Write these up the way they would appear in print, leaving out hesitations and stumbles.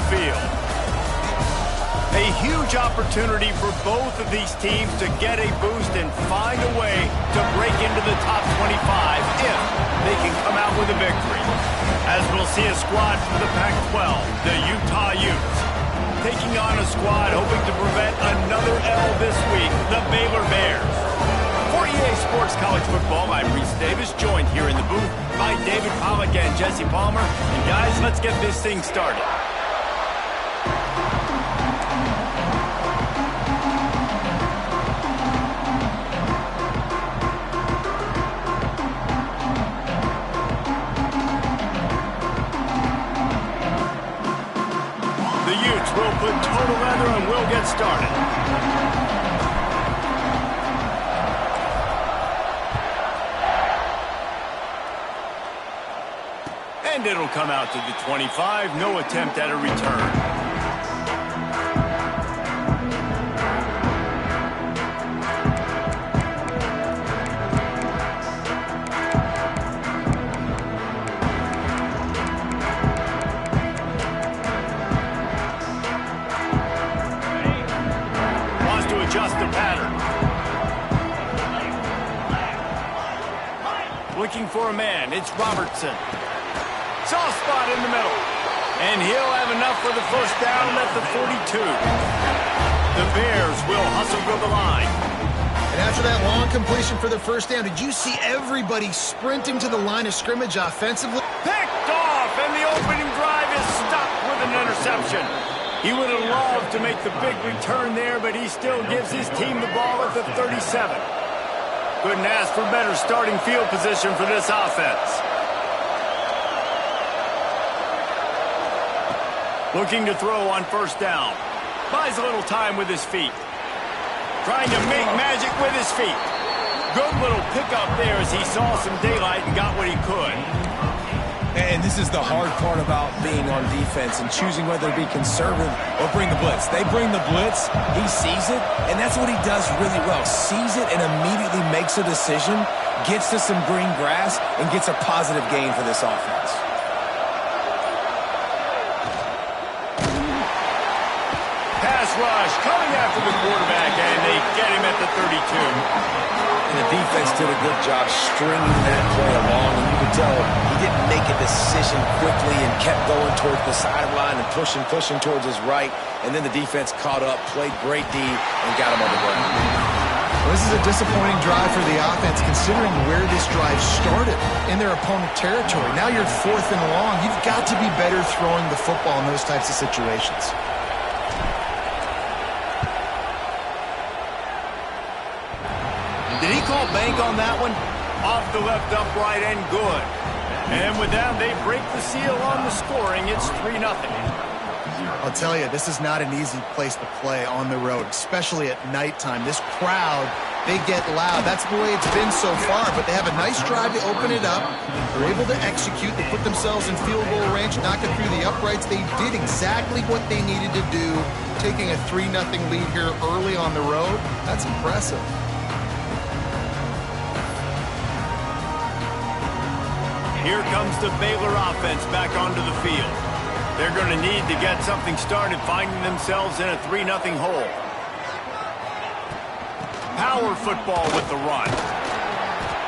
the field. A huge opportunity for both of these teams to get a boost and find a way to break into the top 25 if they can come out with a victory. As we'll see a squad from the Pac-12, the Utah Utes, taking on a squad hoping to prevent another L this week, the Baylor Bears. For EA Sports College Football, I'm Reese Davis, joined here in the booth by David Pollack and Jesse Palmer. And guys, let's get this thing started. The Utes will put total leather and we'll get started. And it'll come out to the 25. No attempt at a return. Wants to adjust the pattern. Looking for a man. It's Robertson. Soft spot in the middle. And he'll have enough for the first down at the 42. The Bears will hustle to the line. And after that long completion for the first down, did you see everybody sprinting to the line of scrimmage offensively? Picked off, and the opening drive is stopped with an interception. He would have loved to make the big return there, but he still gives his team the ball at the 37. Couldn't ask for better starting field position for this offense. Looking to throw on first down. Buys a little time with his feet. Trying to make magic with his feet. Good little pickup there as he saw some daylight and got what he could. And this is the hard part about being on defense and choosing whether to be conservative or bring the blitz. They bring the blitz, he sees it, and that's what he does really well. Sees it and immediately makes a decision, gets to some green grass, and gets a positive gain for this offense. Pass rush coming after the quarterback, and they get him at the 32. And the defense did a good job stringing that play along, and you could tell he didn't make a decision quickly and kept going towards the sideline and pushing towards his right, and then the defense caught up, played great D, and got him on the ground. Well, this is a disappointing drive for the offense considering where this drive started in their opponent territory. Now you're 4th and long. You've got to be better throwing the football in those types of situations. Did he call bank on that one? Off the left upright and good. And with that, they break the seal on the scoring. It's 3-0. I'll tell you, this is not an easy place to play on the road, especially at nighttime. This crowd, they get loud. That's the way it's been so far, but they have a nice drive to open it up. They're able to execute. They put themselves in field goal range, knock it through the uprights. They did exactly what they needed to do, taking a 3-0 lead here early on the road. That's impressive. Here comes the Baylor offense back onto the field. They're going to need to get something started, finding themselves in a 3-0 hole. Power football with the run.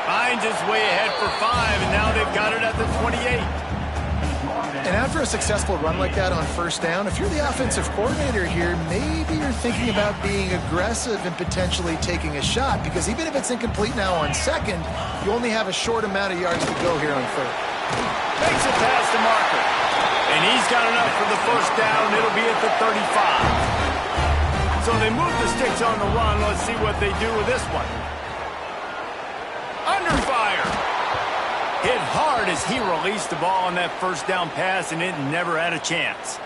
Finds his way ahead for 5, and now they've got it at the 28. And after a successful run like that on first down, if you're the offensive coordinator here, maybe you're thinking about being aggressive and potentially taking a shot, because even if it's incomplete now on second, you only have a short amount of yards to go here on third. Makes it past the marker. And he's got enough for the first down. It'll be at the 35. So they move the sticks on the run. Let's see what they do with this one. Under fire. Hit hard as he released the ball on that first down pass, and it never had a chance.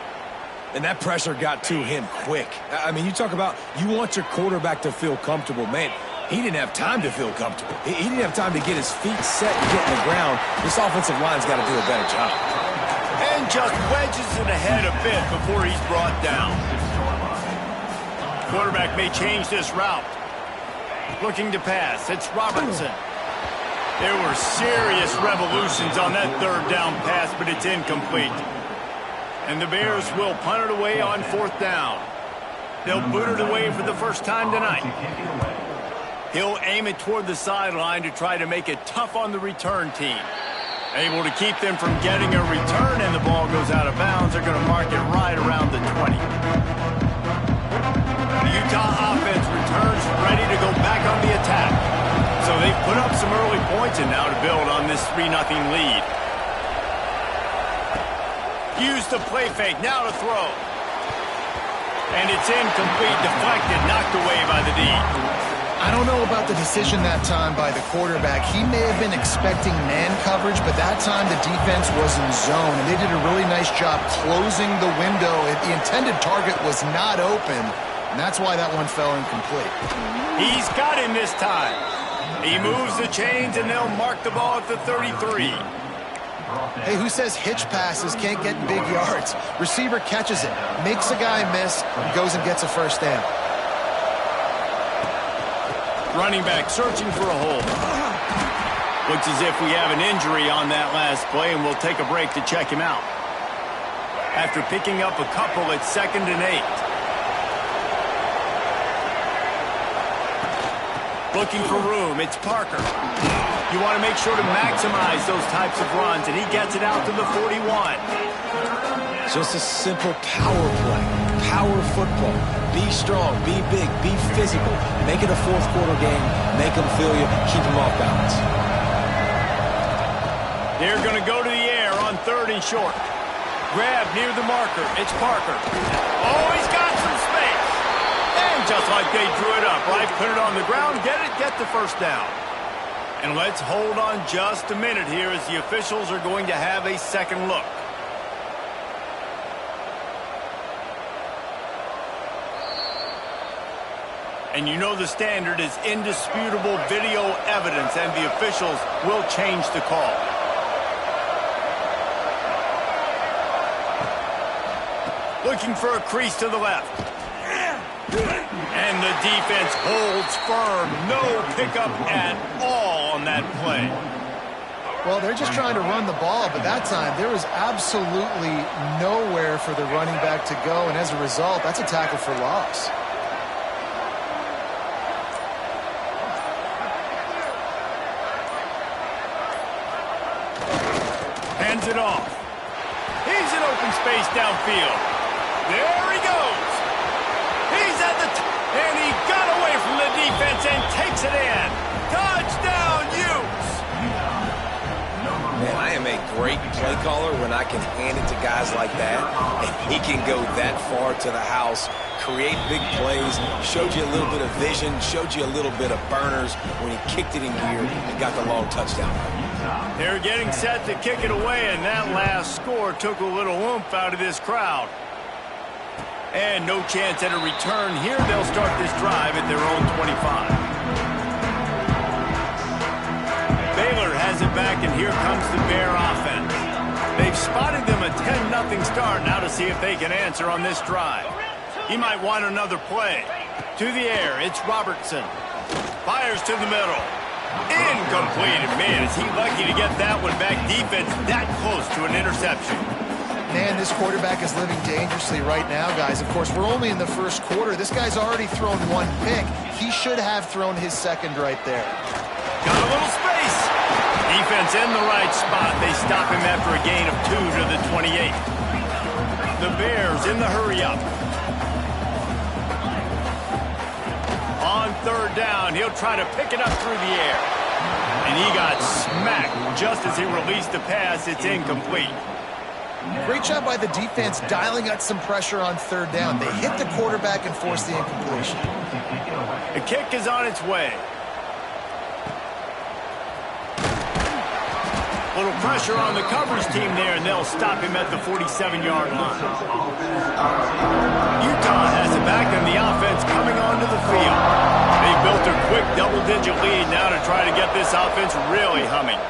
And that pressure got to him quick. I mean, you talk about you want your quarterback to feel comfortable. Man, he didn't have time to feel comfortable. He didn't have time to get his feet set and get in the ground. This offensive line's got to do a better job. And just wedges it ahead a bit before he's brought down. Quarterback may change this route. Looking to pass. It's Robertson. There were serious revolutions on that third down pass, but it's incomplete. And the Bears will punt it away on 4th down. They'll boot it away for the first time tonight. He'll aim it toward the sideline to try to make it tough on the return team. Able to keep them from getting a return, and the ball goes out of bounds. They're going to mark it right around the 20. The Utah offense returns ready to go back on the attack. So they've put up some early points and now to build on this 3-0 lead. Use the play fake, now to throw. And it's incomplete, deflected, knocked away by the D. I don't know about the decision that time by the quarterback. He may have been expecting man coverage, but that time the defense was in zone, and they did a really nice job closing the window. The intended target was not open, and that's why that one fell incomplete. He's got him this time. He moves the chains, and they'll mark the ball at the 33. Hey, who says hitch passes can't get big yards? Receiver catches it, makes a guy miss, and goes and gets a first down. Running back searching for a hole. Looks as if we have an injury on that last play, and we'll take a break to check him out. After picking up a couple, it's 2nd and 8. Looking for room, it's Parker. You want to make sure to maximize those types of runs, and he gets it out to the 41. Just a simple power play. Power football. Be strong, be big, be physical. Make it a 4th quarter game. Make them feel you. Keep them off balance. They're going to go to the air on 3rd and short. Grab near the marker. It's Parker. Oh, he's got some space. And just like they drew it up, right? Put it on the ground, get the first down. And let's hold on just a minute here as the officials are going to have a second look. And you know the standard is indisputable video evidence, and the officials will change the call. Looking for a crease to the left. And the defense holds firm. No pickup at all on that play. Well, they're just trying to run the ball, but that time there was absolutely nowhere for the running back to go, and as a result, that's a tackle for loss. Hands it off. He's in open space downfield. There he goes. He's at the and he got away from the defense and takes it in. Touchdown, Utes. Man, I am a great play caller when I can hand it to guys like that. And he can go that far to the house, create big plays, showed you a little bit of vision, showed you a little bit of burners when he kicked it in gear and got the long touchdown. They're getting set to kick it away, and that last score took a little oomph out of this crowd. And no chance at a return here. They'll start this drive at their own 25. Baylor has it back, and here comes the Bear offense. They've spotted them a 10-0 start. Now to see if they can answer on this drive. He might want another play. To the air, it's Robertson. Fires to the middle. Incomplete. Man, is he lucky to get that one back. Defense that close to an interception. Man, this quarterback is living dangerously right now, guys. Of course, we're only in the first quarter. This guy's already thrown one pick. He should have thrown his second right there. Got a little space. Defense in the right spot. They stop him after a gain of 2 to the 28. The Bears in the hurry up. On 3rd down, he'll try to pick it up through the air. And he got smacked just as he released the pass. It's incomplete. Great job by the defense dialing up some pressure on 3rd down. They hit the quarterback and forced the incompletion. The kick is on its way. Little pressure on the coverage team there, and they'll stop him at the 47-yard line. Utah has it back, and the offense coming onto the field. They built a quick double-digit lead now to try to get this offense really humming.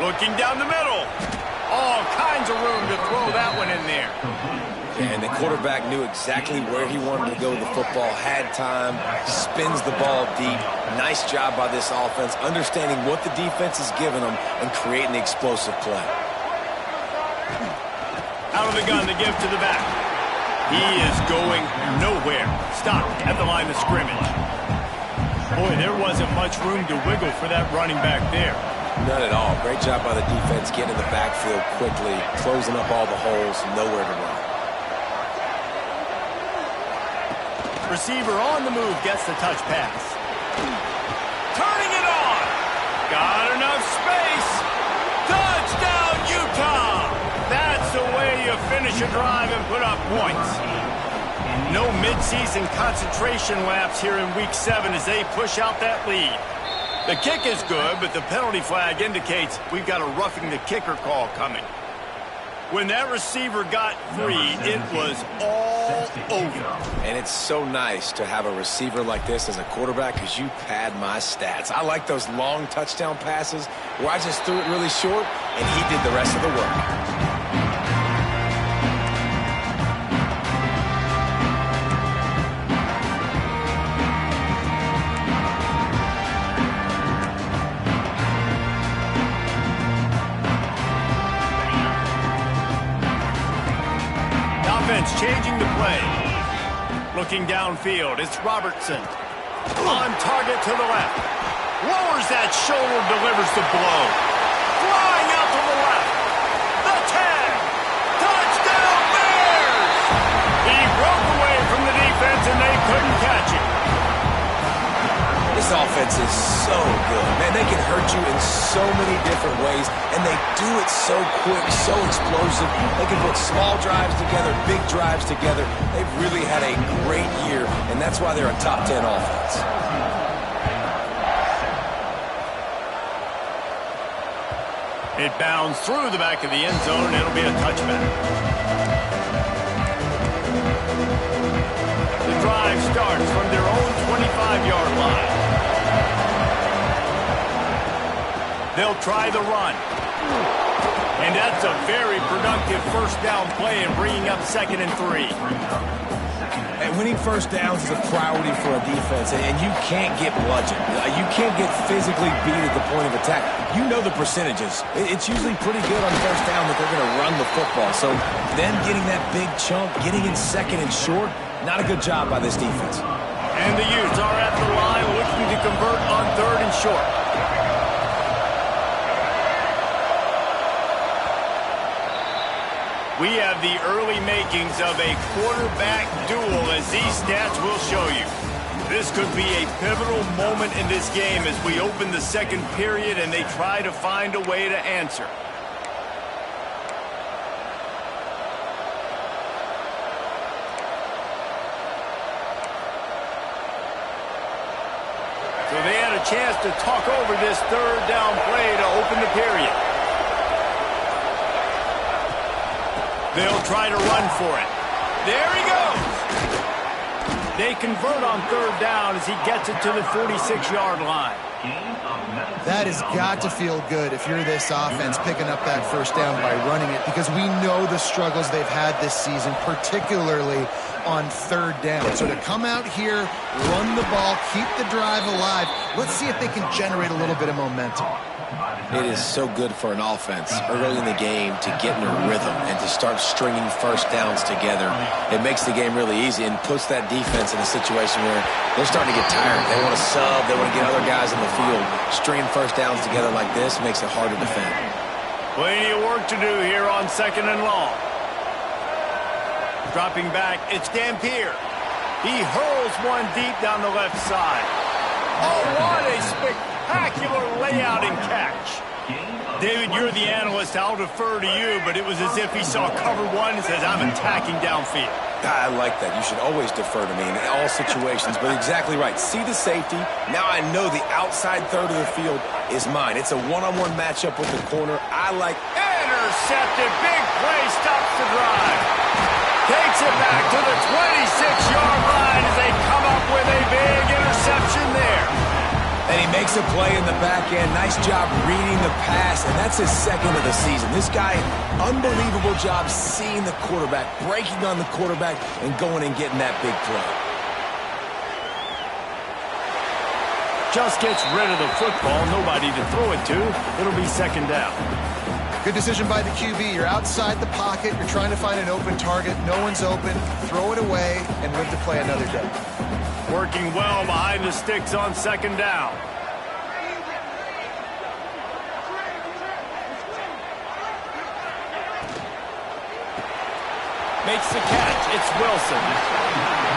Looking down the middle. All kinds of room to throw that one in there. And the quarterback knew exactly where he wanted to go with the football, had time, spins the ball deep. Nice job by this offense, understanding what the defense is giving them and creating the explosive play. Out of the gun to give to the back. He is going nowhere. Stopped at the line of scrimmage. Boy, there wasn't much room to wiggle for that running back there. None at all. Great job by the defense getting in the backfield quickly, closing up all the holes, nowhere to run. Receiver on the move gets the touch pass. Turning it on. Got enough space. Touchdown, Utah. That's the way you finish a drive and put up points. No midseason concentration laps here in Week 7 as they push out that lead. The kick is good, but the penalty flag indicates we've got a roughing the kicker call coming. When that receiver got free, it was all over. And it's so nice to have a receiver like this as a quarterback because you pad my stats. I like those long touchdown passes where I just threw it really short and he did the rest of the work. Changing the play. Looking downfield, it's Robertson. On target to the left. Lowers that shoulder, delivers the blow. Flying out to the left. The 10. Touchdown Bears! He broke away from the defense and they couldn't catch him. This offense is so good. Man, they can hurt you in so many different ways, and they do it so quick, so explosive. They can put small drives together, big drives together. They've really had a great year, and that's why they're a top 10 offense. It bounds through the back of the end zone, and it'll be a touchback. The drive starts from their own 25-yard line. They'll try the run. And that's a very productive first down play and bringing up 2nd and 3. And winning first downs is a priority for a defense, and you can't get bludgeoned. You can't get physically beat at the point of attack. You know the percentages. It's usually pretty good on first down that they're going to run the football. So them getting that big chunk, getting in 2nd and short, not a good job by this defense. And the Utes are at the line looking to convert on 3rd and short. We have the early makings of a quarterback duel, as these stats will show you. This could be a pivotal moment in this game as we open the 2nd period and they try to find a way to answer. So they had a chance to talk over this 3rd down play to open the period. They'll try to run for it. There he goes. They convert on 3rd down as he gets it to the 46-yard line. That has got to feel good if you're this offense picking up that first down by running it, because we know the struggles they've had this season, particularly on 3rd down. So to come out here, run the ball, keep the drive alive, let's see if they can generate a little bit of momentum. It is so good for an offense early in the game to get in a rhythm and to start stringing first downs together. It makes the game really easy and puts that defense in a situation where they're starting to get tired. They want to sub. They want to get other guys in the field. Stringing first downs together like this makes it hard to defend. Plenty of work to do here on 2nd and long. Dropping back, it's Dampier. He hurls one deep down the left side. Oh, what a spectacular layout and catch. David, you're the analyst. I'll defer to you, but it was as if he saw cover one and says, I'm attacking downfield. I like that. You should always defer to me in all situations, but exactly right. See the safety. Now I know the outside 3rd of the field is mine. It's a one-on-one matchup with the corner. I like... Intercepted. Big play. Stops the drive. Takes it back to the 26-yard line as they come up with a big interception there. And he makes a play in the back end. Nice job reading the pass, and that's his 2nd of the season. This guy, unbelievable job seeing the quarterback, breaking on the quarterback, and going and getting that big play. Just gets rid of the football. Nobody to throw it to. It'll be 2nd down. Good decision by the QB. You're outside the pocket. You're trying to find an open target. No one's open. Throw it away and live to play another day. Working well behind the sticks on second down. Makes the catch. It's Wilson.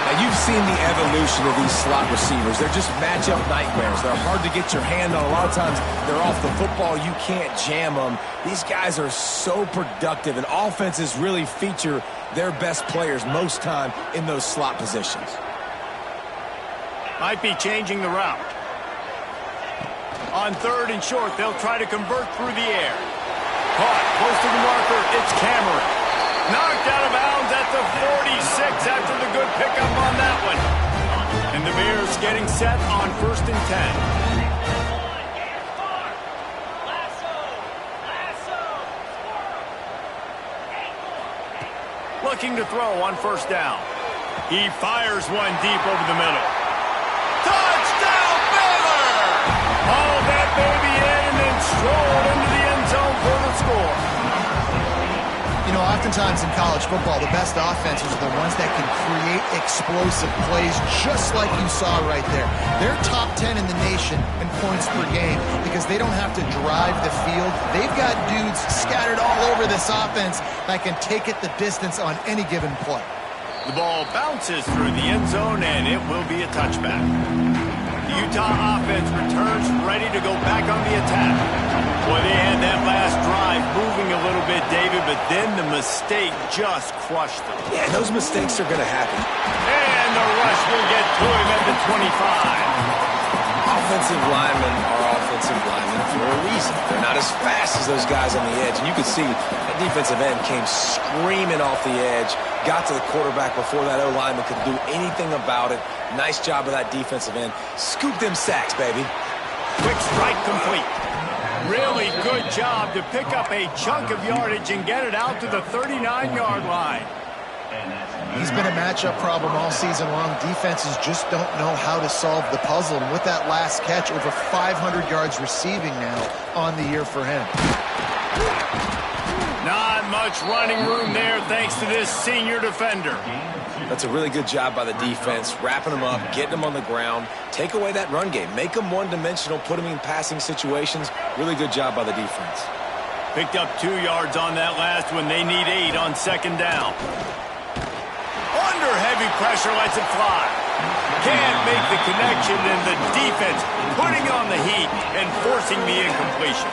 Now, you've seen the evolution of these slot receivers. They're just matchup nightmares. They're hard to get your hand on. A lot of times, they're off the football. You can't jam them. These guys are so productive, and offenses really feature their best players most time in those slot positions. Might be changing the route. On third and short, they'll try to convert through the air. Caught close to the marker. It's Cameron. Knocked out of bounds at the 46 after the good pickup on that one. And the Bears getting set on 1st and 10. Looking to throw on 1st down. He fires one deep over the middle. Touchdown, Baylor! Hauled that baby in and then strolled into the end zone for the score. You know, oftentimes in college football, the best offenses are the ones that can create explosive plays just like you saw right there. They're top 10 in the nation in points per game because they don't have to drive the field. They've got dudes scattered all over this offense that can take it the distance on any given play. The ball bounces through the end zone, and it will be a touchback. The Utah offense returns ready to go back on the attack. Boy, they had that last drive moving a little bit, David, but then the mistake just crushed them. Yeah, those mistakes are going to happen. And the rush will get to him at the 25. Offensive linemen are offensive linemen for a reason. They're not as fast as those guys on the edge. And you can see that defensive end came screaming off the edge, got to the quarterback before that O-lineman could do anything about it. Nice job of that defensive end. Scoop them sacks, baby. Quick strike complete. Really good job to pick up a chunk of yardage and get it out to the 39-yard line. He's been a matchup problem all season long. Defenses just don't know how to solve the puzzle. And with that last catch, over 500 yards receiving now on the year for him. Not much running room there thanks to this senior defender. That's a really good job by the defense, wrapping them up, getting them on the ground, take away that run game, make them one-dimensional, put them in passing situations. Really good job by the defense. Picked up 2 yards on that last one. They need 8 on second down. Under heavy pressure, lets it fly. Can't make the connection, and the defense putting on the heat and forcing the incompletion.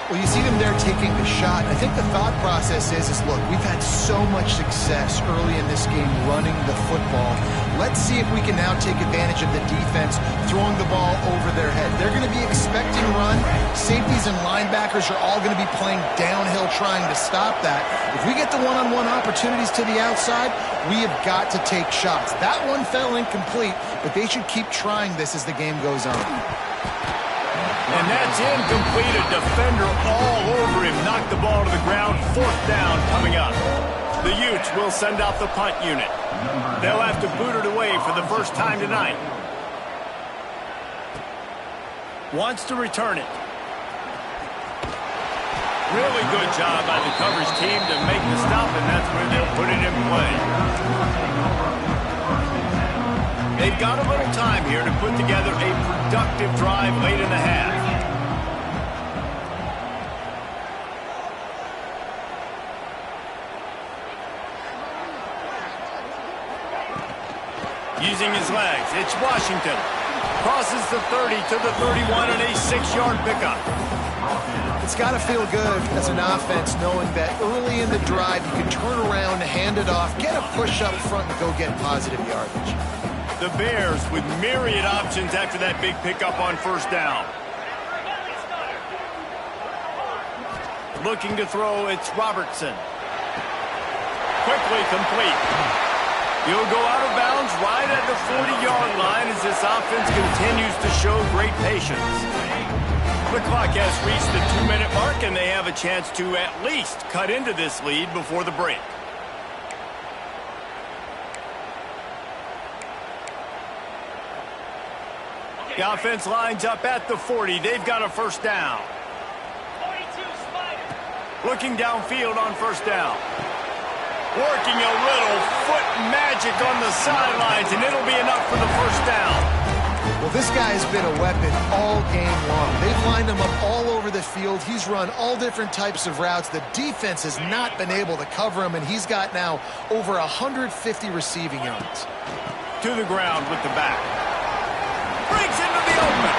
Well, you see them there taking the shot. I think the thought process is look, we've had so much success early in this game running the football. Let's see if we can now take advantage of the defense throwing the ball over their head. They're going to be expecting run. Safeties and linebackers are all going to be playing downhill trying to stop that. If we get the one-on-one opportunities to the outside, we have got to take shots. That one fell incomplete, but they should keep trying this as the game goes on. And that's incomplete. A defender all over him. Knocked the ball to the ground. 4th down coming up. The Utes will send out the punt unit. They'll have to boot it away for the first time tonight. Wants to return it. Really good job by the coverage team to make the stop, and that's where they'll put it in play. They've got a little time here to put together a productive drive late in the half. Using his legs, it's Washington. Crosses the 30 to the 31 and a 6-yard pickup. It's got to feel good as an offense knowing that early in the drive you can turn around, hand it off, get a push up front, and go get positive yardage. The Bears with myriad options after that big pickup on 1st down. Looking to throw, it's Robertson. Quickly complete. He'll go out of bounds right at the 40-yard line as this offense continues to show great patience. The clock has reached the 2-minute mark, and they have a chance to at least cut into this lead before the break. The offense lines up at the 40. They've got a 1st down. Looking downfield on first down. Working a little foot magic on the sidelines, and it'll be enough for the first down. Well, this guy's been a weapon all game long. They've lined him up all over the field. He's run all different types of routes. The defense has not been able to cover him, and he's got now over 150 receiving yards. To the ground with the back. Breaks into the open.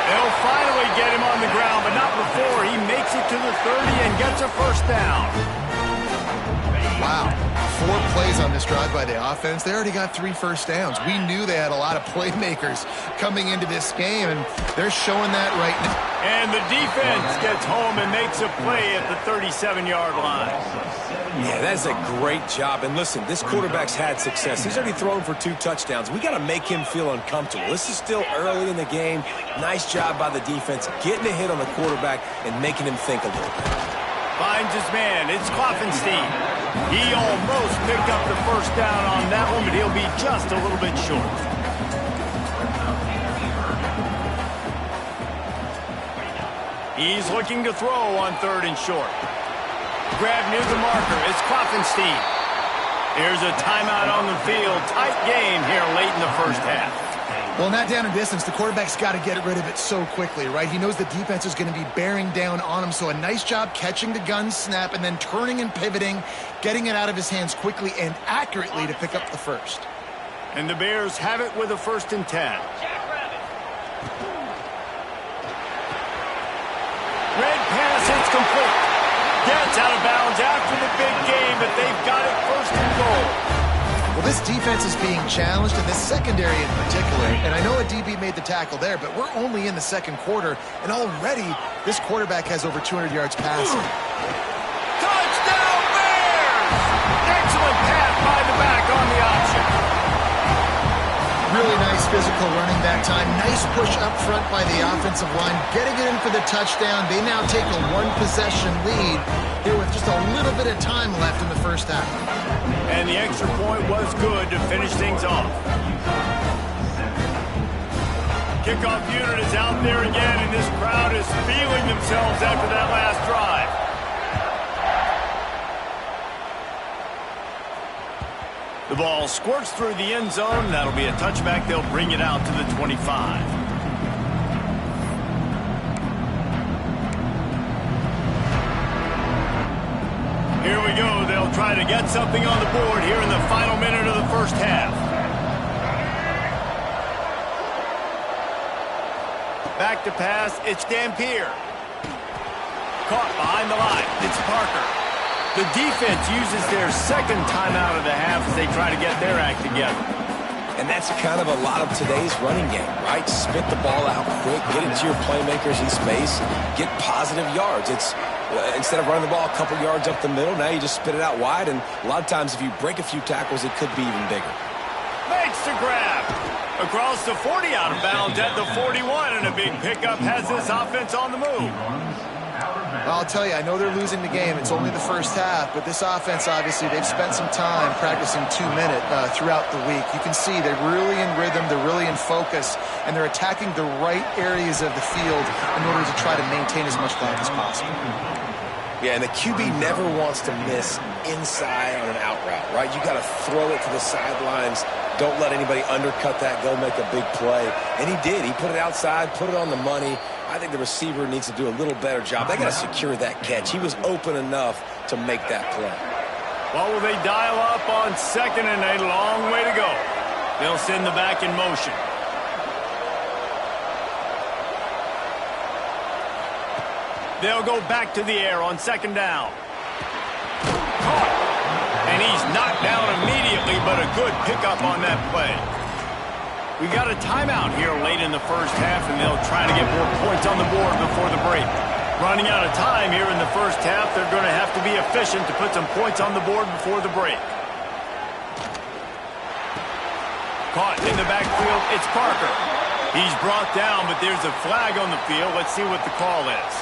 They'll finally get him on the ground, but not before he makes it to the 30 and gets a first down. Wow. 4 plays on this drive by the offense. They already got 3 first downs. We knew they had a lot of playmakers coming into this game, and they're showing that right now. And the defense gets home and makes a play at the 37-yard line. Yeah, that's a great job. And listen, this quarterback's had success. He's already thrown for 2 touchdowns. We got to make him feel uncomfortable. This is still early in the game. Nice job by the defense, getting a hit on the quarterback and making him think a little bit. Finds his man. It's Klopfenstein. He almost picked up the first down on that one, but he'll be just a little bit short. He's looking to throw on 3rd and short. Grab near the marker. It's Klopfenstein. Here's a timeout on the field. Tight game here late in the first half. Well, not down in distance. The quarterback's got to get rid of it so quickly, right? He knows the defense is going to be bearing down on him, so a nice job catching the gun snap and then turning and pivoting, getting it out of his hands quickly and accurately to pick up the first. And the Bears have it with a 1st and 10. Red pass, it's complete. Gets out of bounds after the big game, but they've got it 1st and goal. Well, this defense is being challenged, and this secondary in particular. And I know a DB made the tackle there, but we're only in the 2nd quarter, and already this quarterback has over 200 yards passing. Touchdown, Bears! Excellent pass by the back on the option. Really nice physical running that time. Nice push up front by the offensive line, getting it in for the touchdown. They now take a 1-possession lead here with just a little bit of time left in the first half. And the extra point was good to finish things off. Kickoff unit is out there again, and this crowd is feeling themselves after that last drive. The ball squirts through the end zone. That'll be a touchback. They'll bring it out to the 25. Here we go. They'll try to get something on the board here in the final minute of the first half. Back to pass. It's Dampier. Caught behind the line. It's Parker. The defense uses their 2nd timeout of the half as they try to get their act together. And that's kind of a lot of today's running game, right? Spit the ball out quick, get it to your playmakers in space, get positive yards. It's instead of running the ball a couple yards up the middle, now you just spit it out wide, and a lot of times if you break a few tackles, it could be even bigger. Makes the grab. Across the 40, out of bounds at the 41, and a big pickup has this offense on the move. I'll tell you, I know they're losing the game. It's only the first half, but this offense, obviously, they've spent some time practicing 2-minute throughout the week. You can see they're really in rhythm, they're really in focus, and they're attacking the right areas of the field in order to try to maintain as much clock as possible. Yeah, and the QB never wants to miss inside on an out route, right? You got to throw it to the sidelines. Don't let anybody undercut that, go make a big play. And he did. He put it outside, put it on the money. I think the receiver needs to do a little better job. They got to secure that catch. He was open enough to make that play. Well, will they dial up on 2nd and a long way to go? They'll send the back in motion. They'll go back to the air on 2nd down. Caught. And he's knocked down immediately, but a good pickup on that play. We got a timeout here late in the first half, and they'll try to get more points on the board before the break. Running out of time here in the first half, they're going to have to be efficient to put some points on the board before the break. Caught in the backfield, it's Parker. He's brought down, but there's a flag on the field. Let's see what the call is.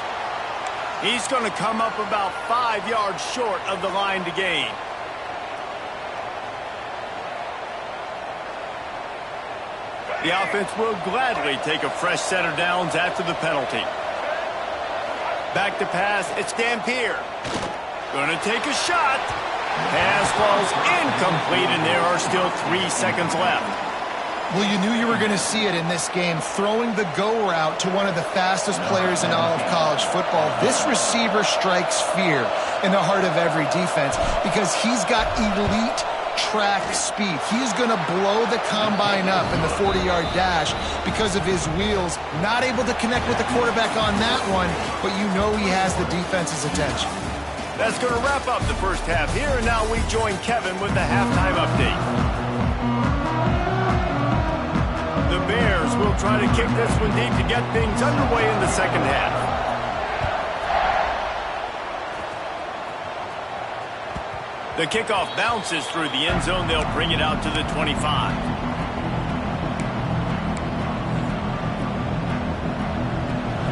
He's going to come up about 5 yards short of the line to gain. The offense will gladly take a fresh set of downs after the penalty. Back to pass, it's Dampier. Gonna take a shot. Pass falls incomplete, and there are still 3 seconds left. Well, you knew you were going to see it in this game, throwing the go route to one of the fastest players in all of college football. This receiver strikes fear in the heart of every defense because he's got elite track speed. He's going to blow the combine up in the 40-yard dash because of his wheels. Not able to connect with the quarterback on that one, but you know he has the defense's attention. That's going to wrap up the first half here, and now we join Kevin with the halftime update. The Bears will try to kick this one deep to get things underway in the second half. The kickoff bounces through the end zone. They'll bring it out to the 25.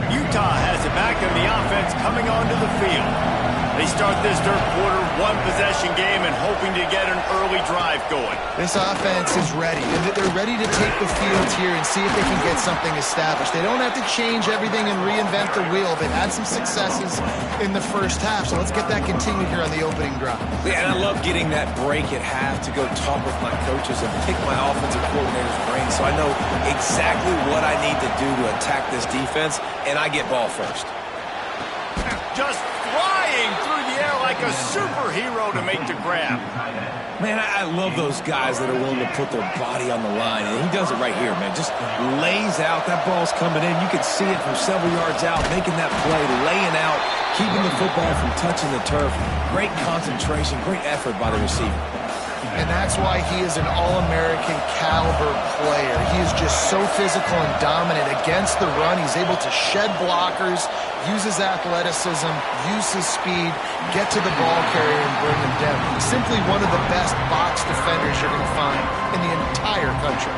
Utah has it back, and the offense coming onto the field. They start this third quarter, one-possession game, and hoping to get an early drive going. This offense is ready. They're ready to take the field here and see if they can get something established. They don't have to change everything and reinvent the wheel. They've had some successes in the first half, so let's get that continued here on the opening drive. Yeah, and I love getting that break at half to go talk with my coaches and pick my offensive coordinator's brain so I know exactly what I need to do to attack this defense, and I get ball first. Just flying through the air like a superhero to make the grab. Man, I love those guys that are willing to put their body on the line, and he does it right here, man. Just lays out. That ball's coming in. You can see it from several yards out, making that play, laying out, keeping the football from touching the turf. Great concentration, great effort by the receiver. And that's why he is an All-American caliber player. He is just so physical and dominant against the run. He's able to shed blockers, use his athleticism, use his speed, get to the ball carrier and bring him down. Simply one of the best box defenders you're going to find in the entire country.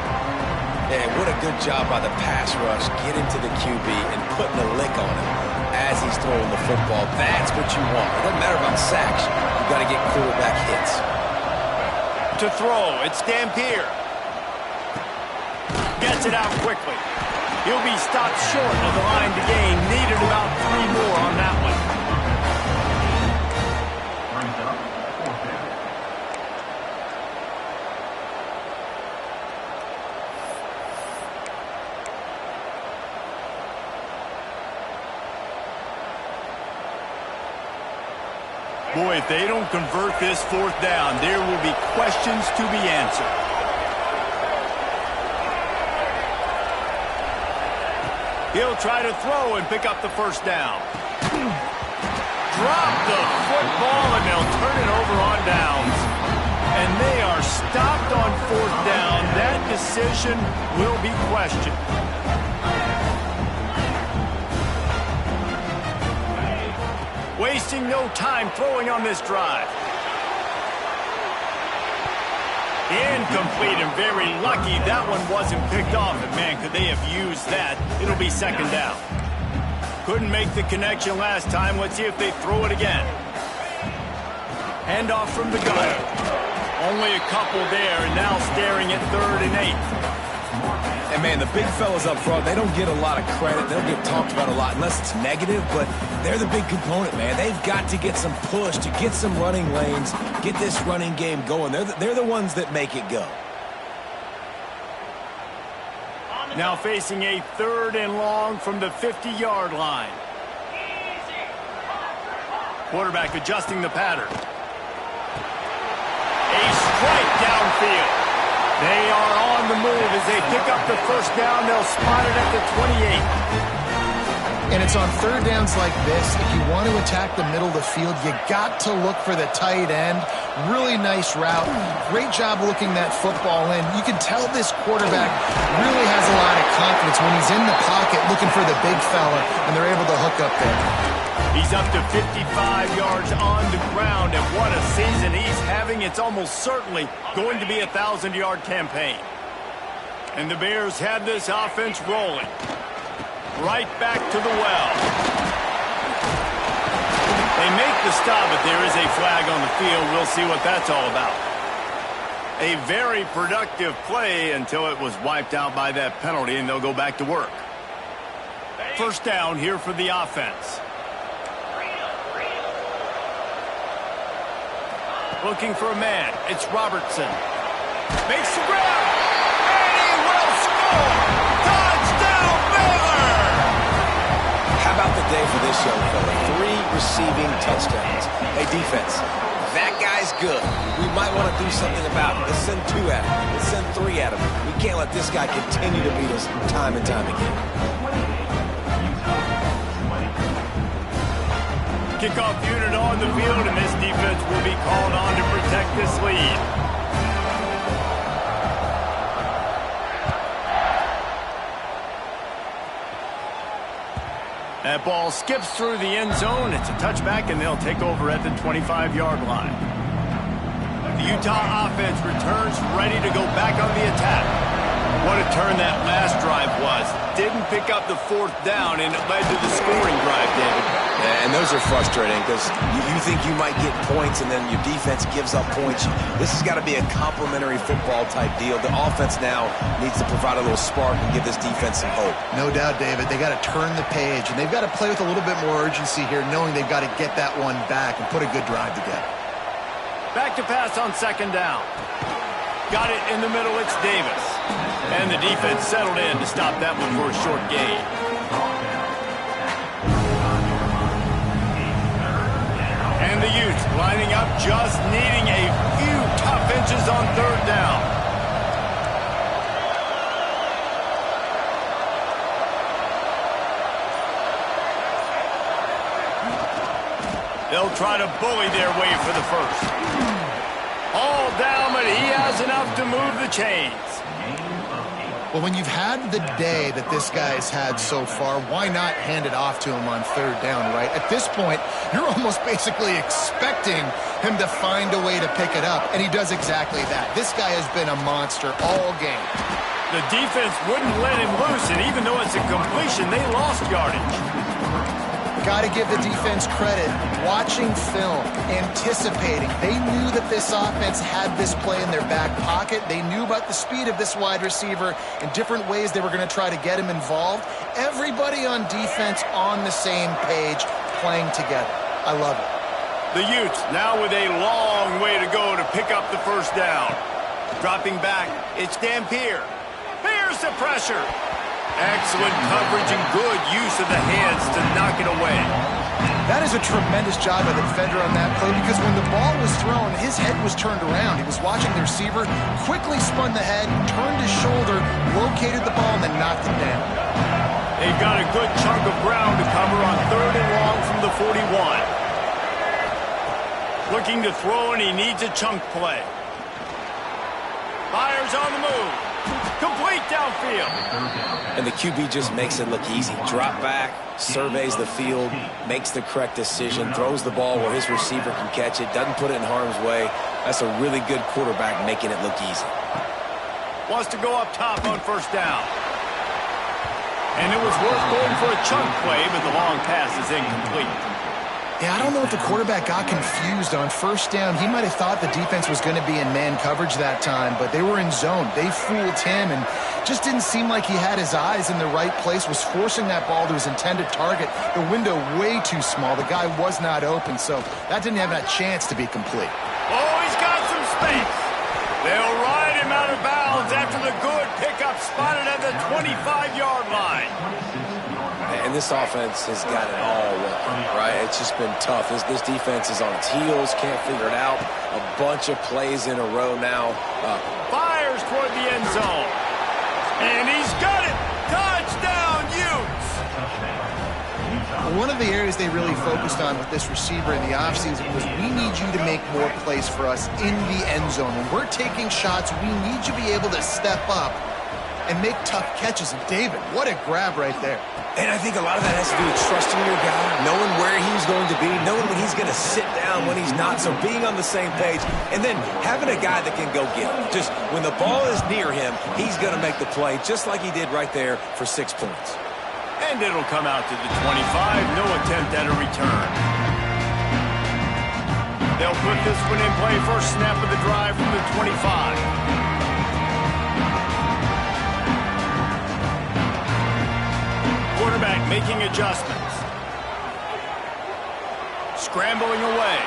And what a good job by the pass rush, getting to the QB and putting a lick on him as he's throwing the football. That's what you want. It doesn't matter about sacks. You've got to get quarterback hits. To throw, it's Dampier. Gets it out quickly. He'll be stopped short of the line to gain. Needed about 3 more on that one. Boy, if they don't convert this fourth down, there will be questions to be answered. He'll try to throw and pick up the first down. Drop the football, and they'll turn it over on downs. And they are stopped on fourth down. That decision will be questioned. Wasting no time throwing on this drive. Incomplete, and very lucky that one wasn't picked off. And man, could they have used that? It'll be second down. Couldn't make the connection last time. Let's see if they throw it again. Handoff from the gun. Only a couple there, and now staring at 3rd and 8. And, man, the big fellas up front, they don't get a lot of credit. They'll get talked about a lot unless it's negative, but they're the big component, man. They've got to get some push, to get some running lanes, get this running game going. They're the ones that make it go. Now facing a 3rd and long from the 50-yard line. Quarterback adjusting the pattern. A strike downfield. They are on the move as they pick up the first down. They'll spot it at the 28. And it's on third downs like this. If you want to attack the middle of the field, you got to look for the tight end. Really nice route. Great job looking that football in. You can tell this quarterback really has a lot of confidence when he's in the pocket looking for the big fella, and they're able to hook up there. He's up to 55 yards on the ground, and what a season he's having. It's almost certainly going to be a 1,000-yard campaign. And the Bears have this offense rolling. Right back to the well. They make the stop, but there is a flag on the field. We'll see what that's all about. A very productive play until it was wiped out by that penalty, and they'll go back to work. First down here for the offense. Looking for a man. It's Robertson. Makes the grab. And he will score. Touchdown, Baylor! How about the day for this young fella? 3 receiving touchdowns. Hey, defense, that guy's good. We might want to do something about it. Let's send 2 at him. Let's send 3 at him. We can't let this guy continue to beat us time and time again. Kickoff unit on the field, and this defense will be called on to protect this lead. That ball skips through the end zone. It's a touchback, and they'll take over at the 25-yard line. The Utah offense returns ready to go back on the attack. What a turn that last drive was. Didn't pick up the 4th down, and it led to the scoring drive, David. Yeah, and those are frustrating because you think you might get points, and then your defense gives up points. This has got to be a complementary football-type deal. The offense now needs to provide a little spark and give this defense some hope. No doubt, David. They got to turn the page, and they've got to play with a little bit more urgency here, knowing they've got to get that one back and put a good drive together. Back to pass on 2nd down. Got it in the middle. It's Davis. And the defense settled in to stop that one for a short gain. And the Utes lining up, just needing a few tough inches on 3rd down. They'll try to bully their way for the first. All down, but he has enough to move the chains. Well, when you've had the day that this guy's had so far, why not hand it off to him on 3rd down, right? At this point, you're almost basically expecting him to find a way to pick it up, and he does exactly that. This guy has been a monster all game. The defense wouldn't let him loose, and even though it's a completion, they lost yardage. Got to give the defense credit. Watching film, anticipating. They knew that this offense had this play in their back pocket. They knew about the speed of this wide receiver and different ways they were going to try to get him involved. Everybody on defense on the same page, playing together. I love it. The Utes now with a long way to go to pick up the 1st down. Dropping back, it's Dampier. Here's the pressure. Excellent coverage and good use of the hands to knock it away. That is a tremendous job by the defender on that play because when the ball was thrown, his head was turned around. He was watching the receiver, quickly spun the head, turned his shoulder, located the ball, and then knocked it down. They've got a good chunk of ground to cover on 3rd and long from the 41. Looking to throw, and he needs a chunk play. Fires on the move. Complete downfield. And the QB just makes it look easy. Drop back, surveys the field, makes the correct decision, throws the ball where his receiver can catch it, doesn't put it in harm's way. That's a really good quarterback making it look easy. Wants to go up top on 1st down. And it was worth going for a chunk play, but the long pass is incomplete. Yeah, I don't know if the quarterback got confused on 1st down. He might have thought the defense was going to be in man coverage that time, but they were in zone. They fooled him and just didn't seem like he had his eyes in the right place, was forcing that ball to his intended target. The window way too small. The guy was not open, so that didn't have a chance to be complete. Oh, he's got some space. They'll ride him out of bounds after the good pickup spotted at the 25-yard line. And this offense has got it all wrong, right? It's just been tough. This defense is on its heels, can't figure it out. A bunch of plays in a row now. Fires toward the end zone. And he's got it. Touchdown, Utes. One of the areas they really focused on with this receiver in the offseason was we need you to make more plays for us in the end zone. When we're taking shots, we need you to be able to step up and make tough catches. And David, what a grab right there. And I think a lot of that has to do with trusting your guy, knowing where he's going to be, knowing when he's going to sit down, when he's not, so being on the same page, and then having a guy that can go get him. Just when the ball is near him, he's going to make the play, just like he did right there for 6 points. And it'll come out to the 25. No attempt at a return. They'll put this one in play. First snap of the drive from the 25. Quarterback making adjustments. Scrambling away.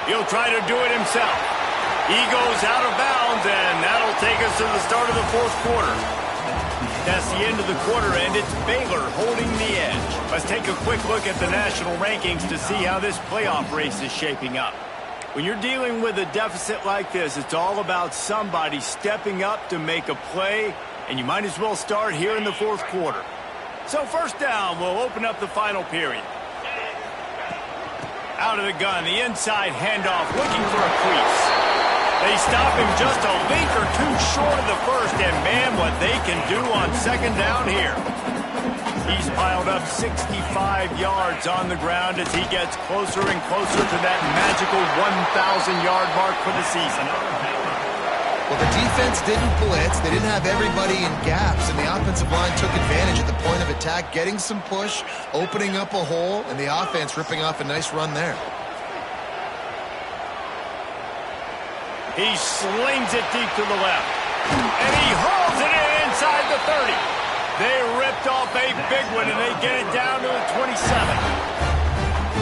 He'll try to do it himself. He goes out of bounds, and that'll take us to the start of the fourth quarter. That's the end of the quarter, and it's Baylor holding the edge. Let's take a quick look at the national rankings to see how this playoff race is shaping up. When you're dealing with a deficit like this, it's all about somebody stepping up to make a play, and you might as well start here in the fourth quarter. So first down, we'll open up the final period. Out of the gun, the inside handoff, looking for a crease. They stop him just a link or two short of the first, and man, what they can do on second down here. He's piled up 65 yards on the ground as he gets closer and closer to that magical 1,000-yard mark for the season. Well, the defense didn't blitz. They didn't have everybody in gaps, and the offensive line took advantage at the point of attack, getting some push, opening up a hole, and the offense ripping off a nice run there. He slings it deep to the left, and he hurls it in inside the 30. They ripped off a big one, and they get it down to the 27.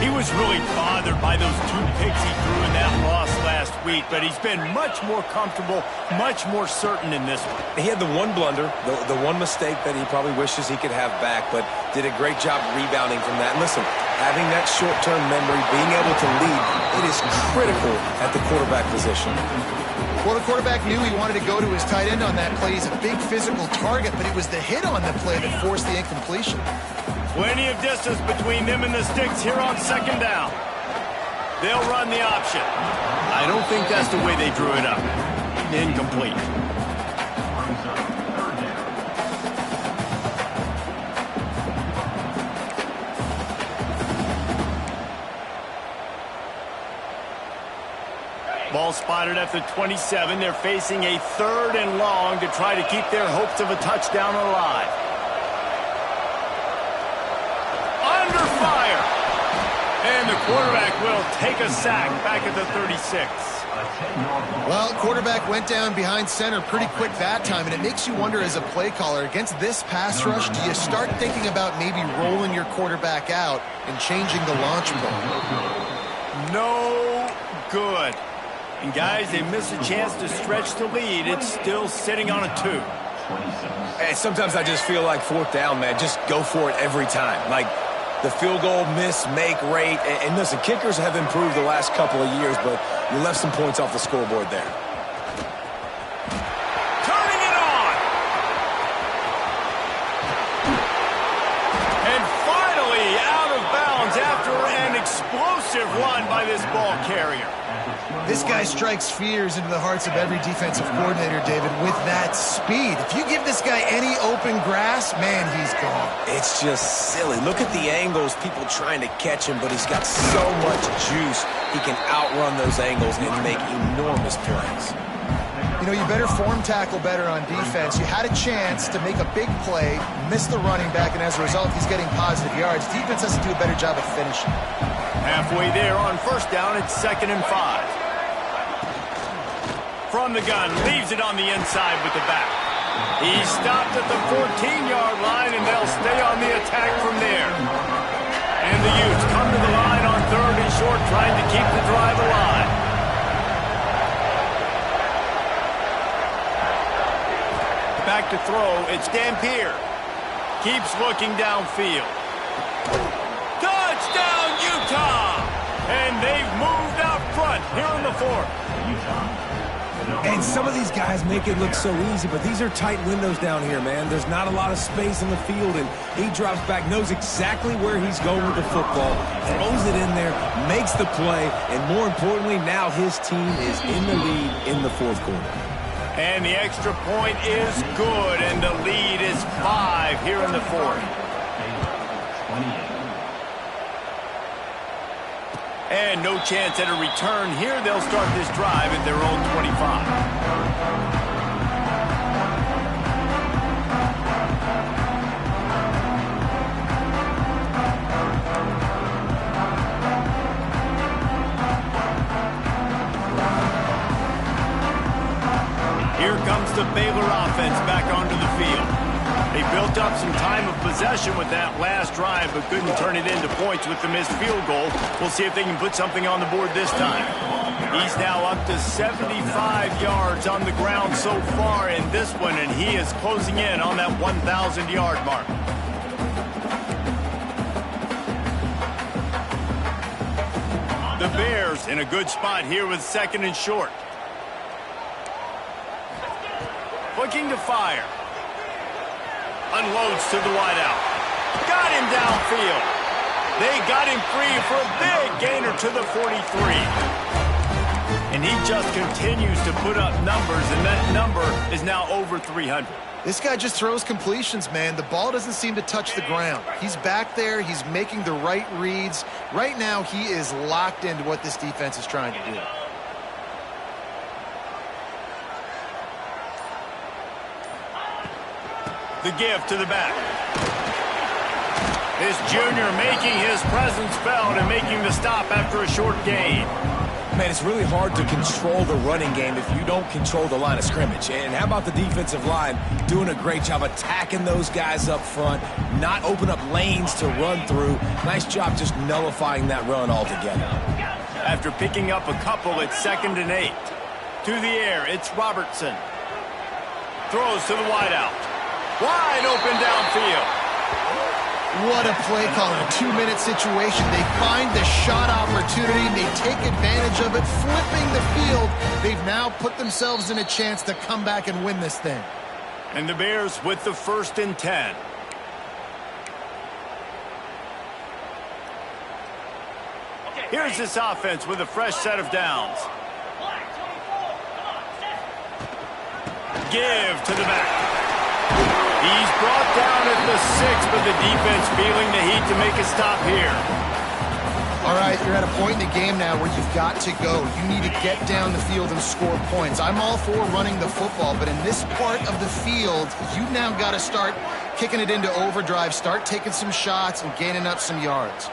He was really bothered by those two picks he threw in that loss last week, but he's been much more comfortable, much more certain in this one. He had the one blunder, the one mistake that he probably wishes he could have back, but did a great job rebounding from that. And listen, having that short-term memory, being able to lead, it is critical at the quarterback position. Well, the quarterback knew he wanted to go to his tight end on that play. He's a big physical target, but it was the hit on the play that forced the incompletion. Plenty of distance between them and the sticks here on second down. They'll run the option. I don't think that's the way they drew it up. Incomplete. Ball spotted at the 27. They're facing a 3rd and long to try to keep their hopes of a touchdown alive. Under fire. And the quarterback will take a sack back at the 36. Well, quarterback went down behind center pretty quick that time, and it makes you wonder as a play caller, against this pass rush, do you start thinking about maybe rolling your quarterback out and changing the launch point? No good. And guys, they miss a chance to stretch the lead. It's still sitting on a 2. Hey, sometimes I just feel like fourth down, man. Just go for it every time. Like the field goal miss-make rate. And listen, kickers have improved the last couple of years, but you left some points off the scoreboard there. Turning it on. And finally out of bounds after an explosive run by this ball carrier. This guy strikes fears into the hearts of every defensive coordinator, David, with that speed. If you give this guy any open grass, man, he's gone. It's just silly. Look at the angles, people trying to catch him, but he's got so much juice. He can outrun those angles and make enormous plays. You know, you better form tackle better on defense. You had a chance to make a big play, miss the running back, and as a result, he's getting positive yards. Defense has to do a better job of finishing. Halfway there on first down, it's 2nd and 5. From the gun, leaves it on the inside with the back. He's stopped at the 14-yard line, and they'll stay on the attack from there. And the Utes come to the line on 3rd and short, trying to keep the drive alive. Back to throw, it's Dampier. Keeps looking downfield. Touchdown, Utah! And they've moved out front here in the 4th. And some of these guys make it look so easy, but these are tight windows down here, man. There's not a lot of space in the field, and he drops back, knows exactly where he's going with the football, throws it in there, makes the play, and more importantly, now his team is in the lead in the 4th quarter. And the extra point is good, and the lead is 5 here in the 4th. And no chance at a return here. They'll start this drive at their own 25. Here comes the Baylor offense back onto the field. They built up some time of possession with that last drive, but couldn't turn it into points with the missed field goal. We'll see if they can put something on the board this time. He's now up to 75 yards on the ground so far in this one, and he is closing in on that 1,000-yard mark. The Bears in a good spot here with 2nd and short. Looking to fire. Unloads to the wideout. Got him downfield. They got him free for a big gainer to the 43. And he just continues to put up numbers, and that number is now over 300. This guy just throws completions, man. The ball doesn't seem to touch the ground. He's back there. He's making the right reads. Right now, he is locked into what this defense is trying to do. The give to the back. This junior making his presence felt and making the stop after a short gain. Man, it's really hard to control the running game if you don't control the line of scrimmage. And how about the defensive line doing a great job attacking those guys up front, not open up lanes to run through. Nice job just nullifying that run altogether. After picking up a couple, it's 2nd and 8. To the air, it's Robertson. Throws to the wideout. Wide open downfield. What a play call in a 2-minute situation. They find the shot opportunity. They take advantage of it, flipping the field. They've now put themselves in a chance to come back and win this thing. And the Bears with the 1st and 10. Here's this offense with a fresh set of downs. Give to the back. He's brought down at the 6, but the defense feeling the heat to make a stop here. All right, you're at a point in the game now where you've got to go. You need to get down the field and score points. I'm all for running the football, but in this part of the field, you now got to start kicking it into overdrive, start taking some shots and gaining up some yards.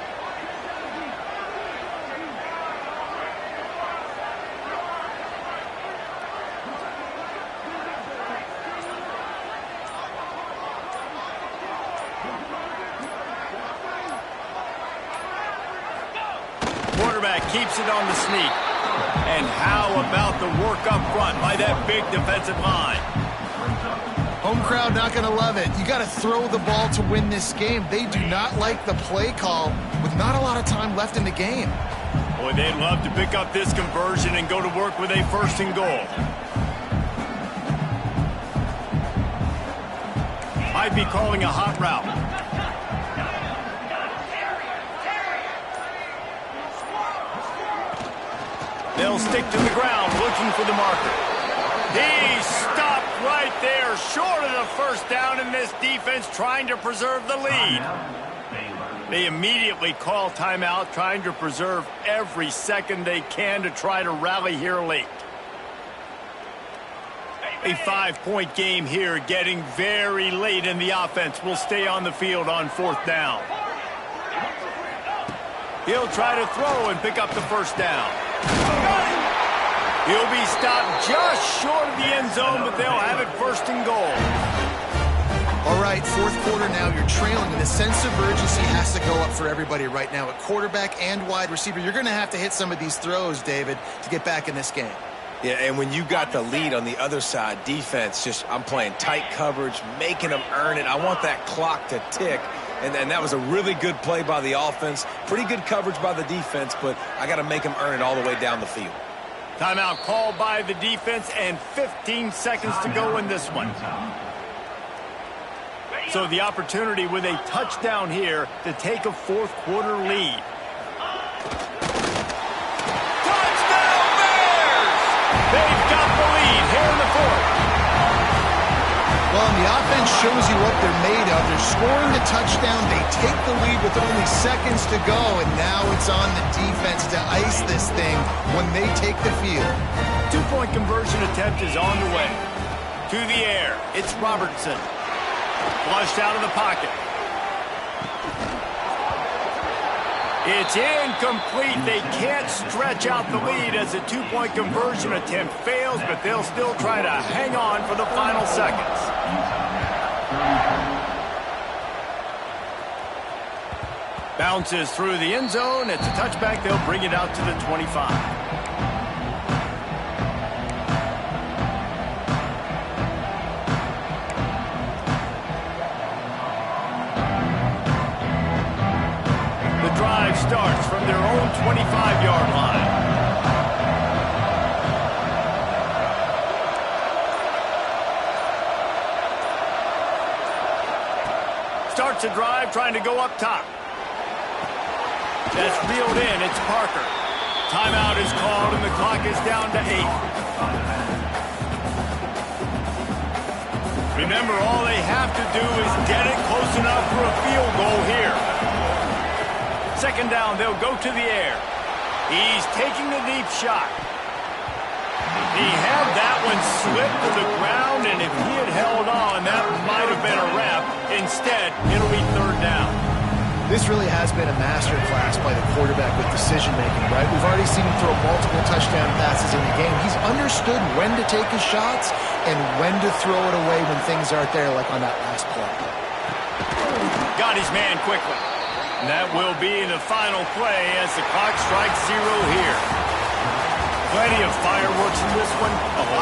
Keeps it on the sneak. And how about the work up front by that big defensive line? Home crowd not going to love it. You got to throw the ball to win this game. They do not like the play call with not a lot of time left in the game. Boy, they'd love to pick up this conversion and go to work with a 1st and goal. Might be calling a hot route. They'll stick to the ground looking for the marker. He stopped right there, short of the 1st down, and this defense trying to preserve the lead. They immediately call timeout, trying to preserve every second they can to try to rally here late. A 5-point game here, getting very late, and the offense will stay on the field on 4th down. He'll try to throw and pick up the 1st down. He'll be stopped just short of the end zone, but they'll have it 1st and goal. All right, 4th quarter now. You're trailing, and the sense of urgency has to go up for everybody right now. At quarterback and wide receiver, you're going to have to hit some of these throws, David, to get back in this game. Yeah, and when you got the lead on the other side, defense, I'm playing tight coverage, making them earn it. I want that clock to tick. And that was a really good play by the offense. Pretty good coverage by the defense, but I got to make them earn it all the way down the field. Timeout called by the defense, and 15 seconds to go in this one. So the opportunity with a touchdown here to take a 4th quarter lead. Touchdown Bears! They've got the lead here in the 4th. Well, and the offense shows you what they're made of. They're scoring the touchdown. They take the lead with only seconds to go, and now it's on the defense to ice this thing when they take the field. 2-point conversion attempt is on the way. To the air, it's Robertson. Flushed out of the pocket. It's incomplete. They can't stretch out the lead as a 2-point conversion attempt fails, but they'll still try to hang on for the final seconds. Bounces through the end zone. It's a touchback. They'll bring it out to the 25. The drive starts from their own 25-yard line. Starts a drive trying to go up top. That's reeled in. It's Parker. Timeout is called, and the clock is down to 8. Remember, all they have to do is get it close enough for a field goal here. Second down, they'll go to the air. He's taking the deep shot. He had that one slip to the ground, and if he had held on, that might have been a wrap. Instead, it'll be third down. This really has been a masterclass by the quarterback with decision-making, right? We've already seen him throw multiple touchdown passes in the game. He's understood when to take his shots and when to throw it away when things aren't there, like on that last play. Got his man quickly. And that will be the final play as the clock strikes 0 here. Plenty of fireworks in this one. A lot